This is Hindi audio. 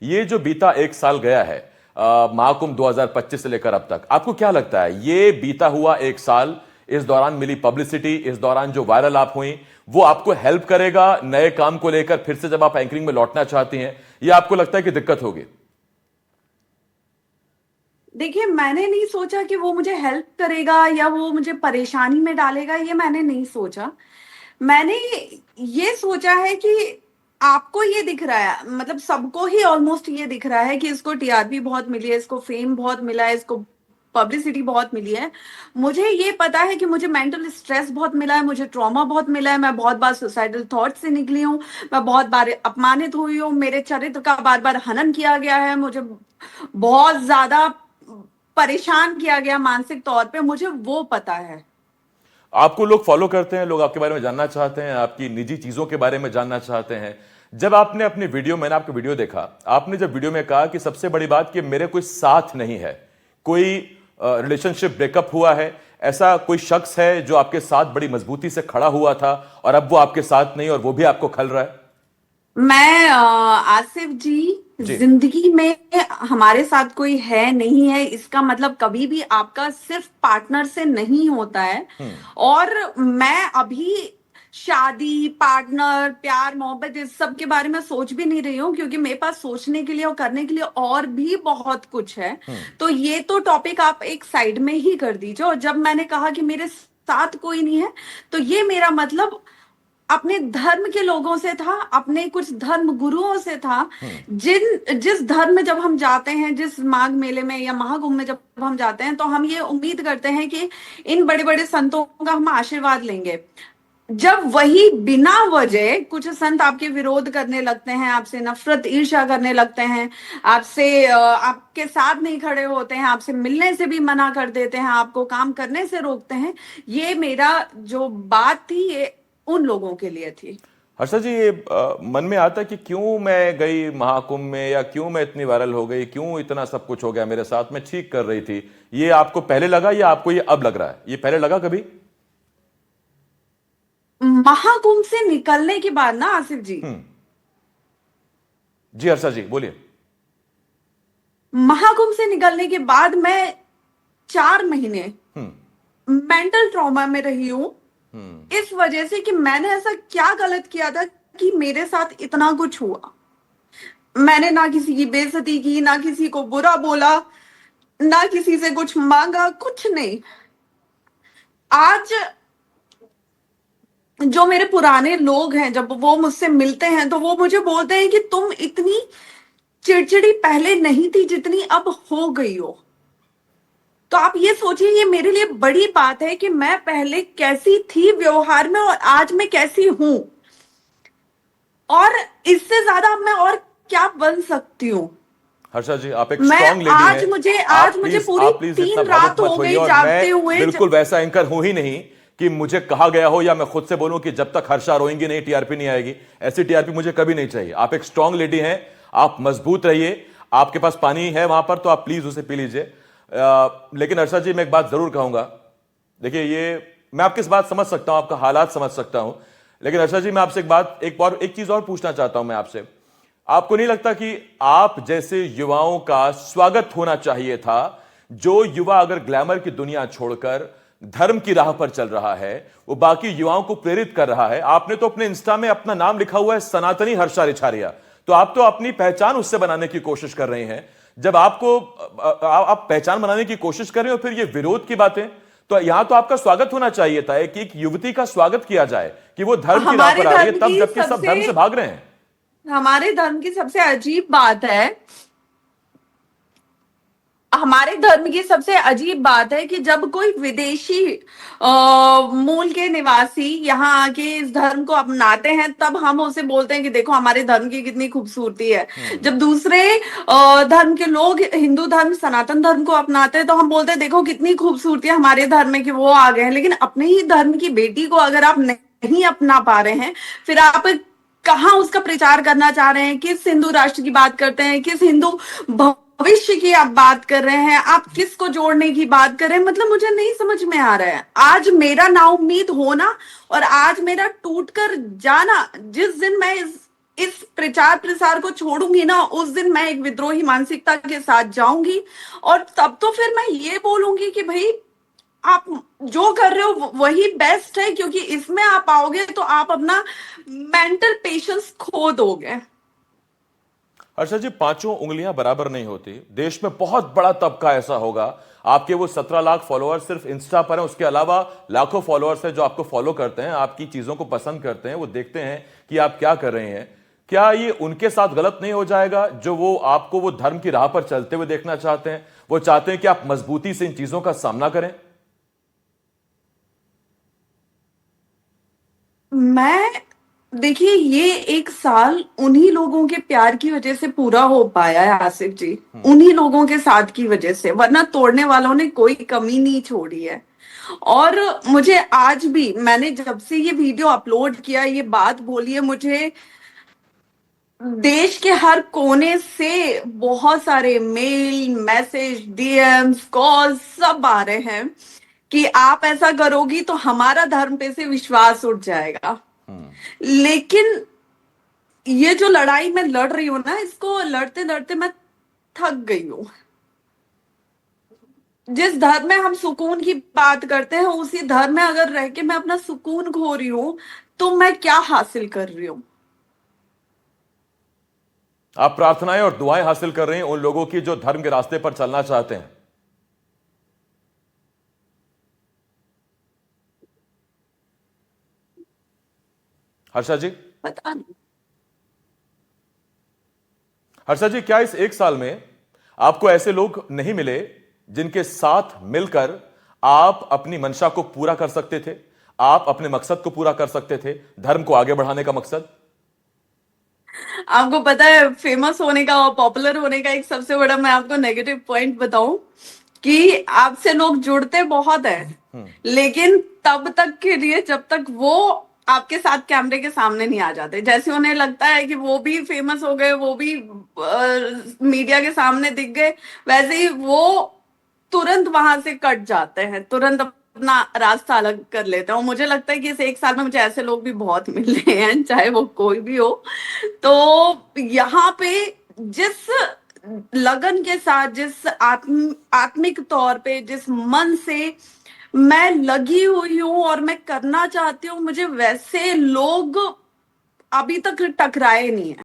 ये जो बीता एक साल गया है महाकुंभ 2025 से लेकर अब तक, आपको क्या लगता है ये बीता हुआ एक साल, इस दौरान मिली पब्लिसिटी, इस दौरान जो वायरल आप हुई, वो आपको हेल्प करेगा नए काम को लेकर फिर से जब आप एंकरिंग में लौटना चाहती हैं, या आपको लगता है कि दिक्कत होगी? देखिए, मैंने नहीं सोचा कि वो मुझे हेल्प करेगा या वो मुझे परेशानी में डालेगा, ये मैंने नहीं सोचा। मैंने ये सोचा है कि आपको ये दिख रहा है, मतलब सबको ही ऑलमोस्ट ये दिख रहा है कि इसको टीआरपी बहुत मिली है, इसको फेम बहुत मिला है, इसको पब्लिसिटी बहुत मिली है। मुझे ये पता है कि मुझे मेंटल स्ट्रेस बहुत मिला है, मुझे ट्रॉमा बहुत मिला है, मैं बहुत बार सुसाइडल थॉट से निकली हूँ, मैं बहुत बार अपमानित हुई हूँ, मेरे चरित्र का बार बार हनन किया गया है, मुझे बहुत ज्यादा परेशान किया गया मानसिक तौर पे, मुझे वो पता है। आपको लोग फॉलो करते हैं, लोग आपके बारे में जानना चाहते हैं, आपकी निजी चीजों के बारे में जानना चाहते हैं। जब आपने अपनी वीडियो, मैंने आपका वीडियो देखा, आपने जब वीडियो में कहा कि सबसे बड़ी बात कि मेरे कोई साथ नहीं है, कोई रिलेशनशिप ब्रेकअप हुआ है, ऐसा कोई शख्स है जो आपके साथ बड़ी मजबूती से खड़ा हुआ था और अब वो आपके साथ नहीं और वो भी आपको खल रहा है? मैं आसिफ जी, जी। जिंदगी में हमारे साथ कोई है नहीं है, इसका मतलब कभी भी आपका सिर्फ पार्टनर से नहीं होता है। हम्म। और मैं अभी शादी, पार्टनर, प्यार, मोहब्बत इस सब के बारे में सोच भी नहीं रही हूँ, क्योंकि मेरे पास सोचने के लिए और करने के लिए और भी बहुत कुछ है। हम्म। तो ये तो टॉपिक आप एक साइड में ही कर दीजिए। और जब मैंने कहा कि मेरे साथ कोई नहीं है, तो ये मेरा मतलब अपने धर्म के लोगों से था, अपने कुछ धर्म गुरुओं से था। हम्म। जिस धर्म में जब हम जाते हैं, जिस माघ मेले में या महाकुंभ में जब हम जाते हैं, तो हम ये उम्मीद करते हैं कि इन बड़े बड़े संतों का हम आशीर्वाद लेंगे। जब वही बिना वजह कुछ संत आपके विरोध करने लगते हैं, आपसे नफरत ईर्ष्या करने लगते हैं, आपसे आपके साथ नहीं खड़े होते हैं, आपसे मिलने से भी मना कर देते हैं, आपको काम करने से रोकते हैं, ये मेरा जो बात थी ये उन लोगों के लिए थी। हर्षा जी, ये मन में आता है कि क्यों मैं गई महाकुंभ में, या क्यों मैं इतनी वायरल हो गई, क्यों इतना सब कुछ हो गया मेरे साथ, मैं ठीक कर रही थी। ये आपको पहले लगा या आपको ये अब लग रहा है? ये पहले लगा कभी? महाकुंभ से निकलने के बाद ना आसिफ जी, हम्म। जी हर्षा जी, बोलिए। महाकुंभ से निकलने के बाद मैं 4 महीने हम्म। मेंटल ट्रॉमा में रही हूं। हम्म। इस वजह से कि मैंने ऐसा क्या गलत किया था कि मेरे साथ इतना कुछ हुआ। मैंने ना किसी की बेइज्जती की, ना किसी को बुरा बोला, ना किसी से कुछ मांगा, कुछ नहीं। आज जो मेरे पुराने लोग हैं, जब वो मुझसे मिलते हैं तो वो मुझे बोलते हैं कि तुम इतनी चिड़चिड़ी पहले नहीं थी जितनी अब हो गई हो। तो आप ये सोचिए, ये मेरे लिए बड़ी बात है कि मैं पहले कैसी थी व्यवहार में और आज मैं कैसी हूं। और इससे ज्यादा अब मैं और क्या बन सकती हूँ। हर्षा जी, आप एक मैं स्ट्रांग लेडी हैं। आज मुझे आज मुझे पूरी आप प्लीज इतना 3 रात भावुक मत हो होइए, गई और मैं जागते हुए बिल्कुल वैसा एंकर हूं ही नहीं कि मुझे कहा गया हो या मैं खुद से बोलूं कि जब तक हर्षा रोएंगी नहीं टीआरपी नहीं आएगी। ऐसी टीआरपी मुझे कभी नहीं चाहिए। आप एक स्ट्रांग लेडी हैं, आप मजबूत रहिए। आपके पास पानी है वहां पर, तो आप प्लीज उसे पी लीजिए। लेकिन हर्षा जी, मैं एक बात जरूर कहूंगा। देखिए, ये मैं आपकी इस बात समझ सकता हूं, आपका हालात समझ सकता हूं, लेकिन हर्षा जी, मैं आपसे एक बात, एक चीज और पूछना चाहता हूं मैं आपसे। आपको नहीं लगता कि आप जैसे युवाओं का स्वागत होना चाहिए था? जो युवा अगर ग्लैमर की दुनिया छोड़कर धर्म की राह पर चल रहा है, वो बाकी युवाओं को प्रेरित कर रहा है। आपने तो अपने इंस्टा में अपना नाम लिखा हुआ है सनातनी हर्षा रिछारिया, तो आप तो अपनी पहचान उससे बनाने की कोशिश कर रहे हैं। जब आपको आप पहचान बनाने की कोशिश कर रहे हो, फिर ये विरोध की बातें, तो यहां तो आपका स्वागत होना चाहिए था। एक युवती का स्वागत किया जाए कि वो धर्म की राह हमारे पर आ रही है, धर्म तब, की जबकि सब सबसे धर्म से भाग रहे हैं। हमारे धर्म की सबसे अजीब बात है, हमारे धर्म की सबसे अजीब बात है कि जब कोई विदेशी मूल के निवासी यहाँ आके इस धर्म को अपनाते हैं, तब हम उसे बोलते हैं कि देखो हमारे धर्म की कितनी खूबसूरती है। हम्म। जब दूसरे धर्म के लोग हिंदू धर्म, सनातन धर्म को अपनाते हैं, तो हम बोलते हैं देखो कितनी खूबसूरती है हमारे धर्म में कि वो आ गए हैं। लेकिन अपने ही धर्म की बेटी को अगर आप नहीं अपना पा रहे हैं, फिर आप कहाँ उसका प्रचार करना चाह रहे हैं? किस हिंदू राष्ट्र की बात करते हैं? किस हिंदू भविष्य की आप बात कर रहे हैं? आप किसको जोड़ने की बात कर रहे हैं? मतलब मुझे नहीं समझ में आ रहा है। आज मेरा नाउम्मीद होना और आज मेरा टूट कर जाना, जिस दिन मैं इस इस प्रचार प्रसार को छोड़ूंगी ना, उस दिन मैं एक विद्रोही मानसिकता के साथ जाऊंगी। और तब तो फिर मैं ये बोलूंगी कि भाई आप जो कर रहे हो वही बेस्ट है, क्योंकि इसमें आप आओगे तो आप अपना मेंटल पेशेंस खो दोगे। हर्षा जी, पांचों उंगलियां बराबर नहीं होती। देश में बहुत बड़ा तबका ऐसा होगा, आपके वो 17 लाख फॉलोअर्स सिर्फ इंस्टा पर हैं, उसके अलावा लाखों फॉलोअर्स हैं जो आपको फॉलो करते हैं, आपकी चीजों को पसंद करते हैं, वो देखते हैं कि आप क्या कर रहे हैं। क्या ये उनके साथ गलत नहीं हो जाएगा जो वो आपको वो धर्म की राह पर चलते हुए देखना चाहते हैं? वो चाहते हैं कि आप मजबूती से इन चीजों का सामना करें। मैं देखिए, ये एक साल उन्हीं लोगों के प्यार की वजह से पूरा हो पाया है आसिफ जी, उन्हीं लोगों के साथ की वजह से, वरना तोड़ने वालों ने कोई कमी नहीं छोड़ी है। और मुझे आज भी, मैंने जब से ये वीडियो अपलोड किया, ये बात बोली है, मुझे देश के हर कोने से बहुत सारे मेल, मैसेज, डीएम्स, कॉल सब आ रहे हैं कि आप ऐसा करोगी तो हमारा धर्म पे से विश्वास उठ जाएगा। लेकिन ये जो लड़ाई मैं लड़ रही हूँ ना, इसको लड़ते लड़ते मैं थक गई हूँ। जिस धर्म में हम सुकून की बात करते हैं, उसी धर्म में अगर रह के मैं अपना सुकून खो रही हूँ, तो मैं क्या हासिल कर रही हूँ? आप प्रार्थनाएं और दुआएं हासिल कर रहे हैं उन लोगों की जो धर्म के रास्ते पर चलना चाहते हैं। हर्षा जी, पता नहीं। हर्षा जी, क्या इस एक साल में आपको ऐसे लोग नहीं मिले जिनके साथ मिलकर आप अपनी मंशा को पूरा कर सकते थे, आप अपने मकसद को पूरा कर सकते थे, धर्म को आगे बढ़ाने का मकसद? आपको पता है, फेमस होने का और पॉपुलर होने का एक सबसे बड़ा मैं आपको नेगेटिव पॉइंट बताऊं, कि आपसे लोग जुड़ते बहुत है, लेकिन तब तक के लिए जब तक वो आपके साथ कैमरे के सामने नहीं आ जाते। जैसे उन्हें लगता है कि वो भी फेमस हो गए, वो भी मीडिया के सामने दिख गए, वैसे ही वो तुरंत वहां से कट जाते हैं, तुरंत अपना रास्ता अलग कर लेते हैं। और मुझे लगता है कि इस एक साल में मुझे ऐसे लोग भी बहुत मिले हैं, चाहे वो कोई भी हो। तो यहाँ पे जिस लगन के साथ, जिस आत्मिक तौर पे, जिस मन से मैं लगी हुई हूँ और मैं करना चाहती हूँ, मुझे वैसे लोग अभी तक टकराए नहीं है।